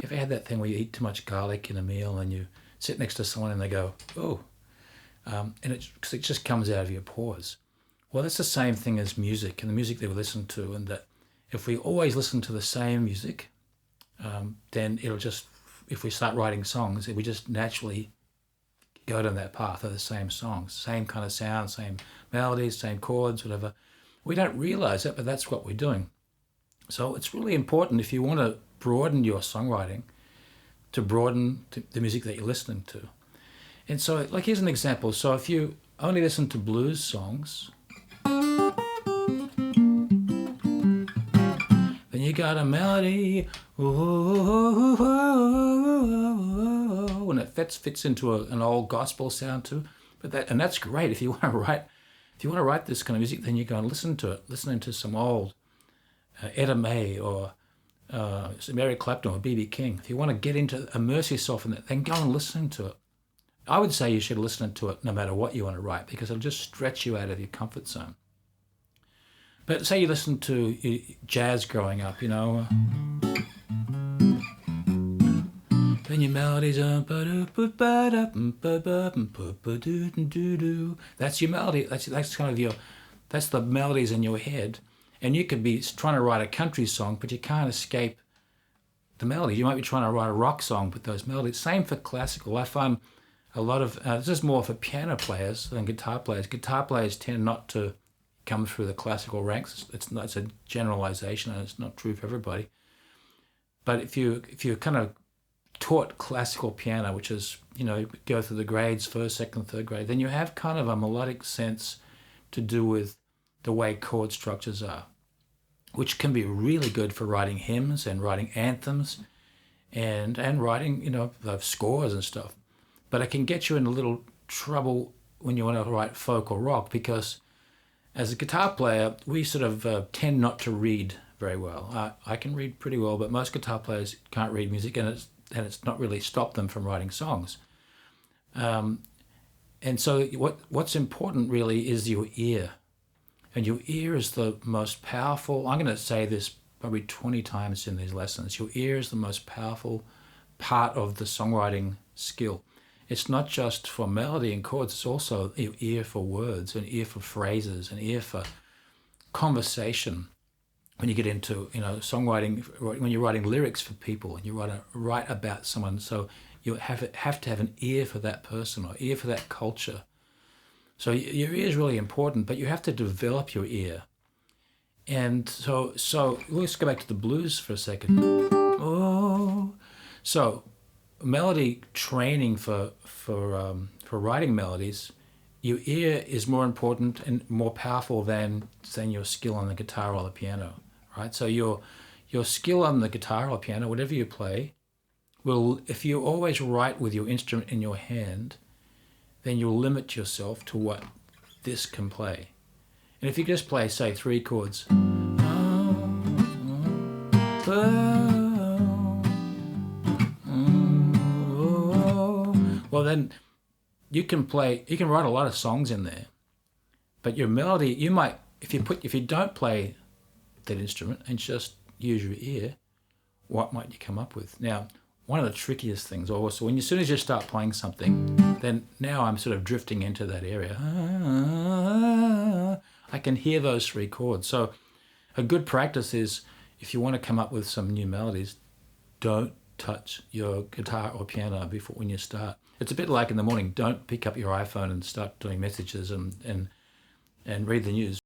You ever had that thing where you eat too much garlic in a meal and you sit next to someone and they go, oh, and cause it just comes out of your pores. Well, that's the same thing as music and the music that we listen to, and that if we always listen to the same music, then it'll just, if we start writing songs, we just naturally go down that path of the same songs, same kind of sound, same melodies, same chords, whatever. We don't realize it, but that's what we're doing. So it's really important if you want to broaden your songwriting, to broaden the music that you're listening to. And so, like, here's an example. So if you only listen to blues songs, then you got a melody, and it fits into an old gospel sound too. And that's great if you want to write this kind of music. Then you go and listen to it, listening to some old Etta May or some Eric Clapton or B.B. King. If you want to immerse yourself in that, then go and listen to it. I would say you should listen to it no matter what you want to write, because it'll just stretch you out of your comfort zone. But say you listen to jazz growing up, then your melodies are that's your melody. That's kind of that's the melodies in your head. And you could be trying to write a country song, but you can't escape the melody. You might be trying to write a rock song with those melodies. Same for classical. I find a lot of, this is more for piano players than guitar players. Guitar players tend not to come through the classical ranks. It's a generalization, and it's not true for everybody. But if you're kind of taught classical piano, which is, go through the grades, first, second, third grade, then you have kind of a melodic sense to do with the way chord structures are, which can be really good for writing hymns and writing anthems and writing, the scores and stuff. But it can get you in a little trouble when you want to write folk or rock, because as a guitar player, we sort of tend not to read very well. I can read pretty well, but most guitar players can't read music, and it's not really stopped them from writing songs. And so what's important really is your ear. And your ear is the most powerful. I'm going to say this probably 20 times in these lessons. Your ear is the most powerful part of the songwriting skill. It's not just for melody and chords, it's also your ear for words, an ear for phrases, an ear for conversation. When you get into songwriting, when you're writing lyrics for people and you write about someone, so you have to have an ear for that person or ear for that culture. So your ear is really important, but you have to develop your ear. And so let's go back to the blues for a second. Oh, so melody training for writing melodies, your ear is more important and more powerful than your skill on the guitar or the piano, right? So your skill on the guitar or piano, whatever you play, will, if you always write with your instrument in your hand, then you'll limit yourself to what this can play. And if you just play, say, 3 chords, well, then you can write a lot of songs in there, but your melody, you might, if you don't play that instrument and just use your ear, what might you come up with? Now, one of the trickiest things also, as soon as you start playing something, then now I'm sort of drifting into that area. I can hear those 3 chords. So a good practice is, if you want to come up with some new melodies, don't touch your guitar or piano when you start. It's a bit like in the morning, don't pick up your iPhone and start doing messages and read the news.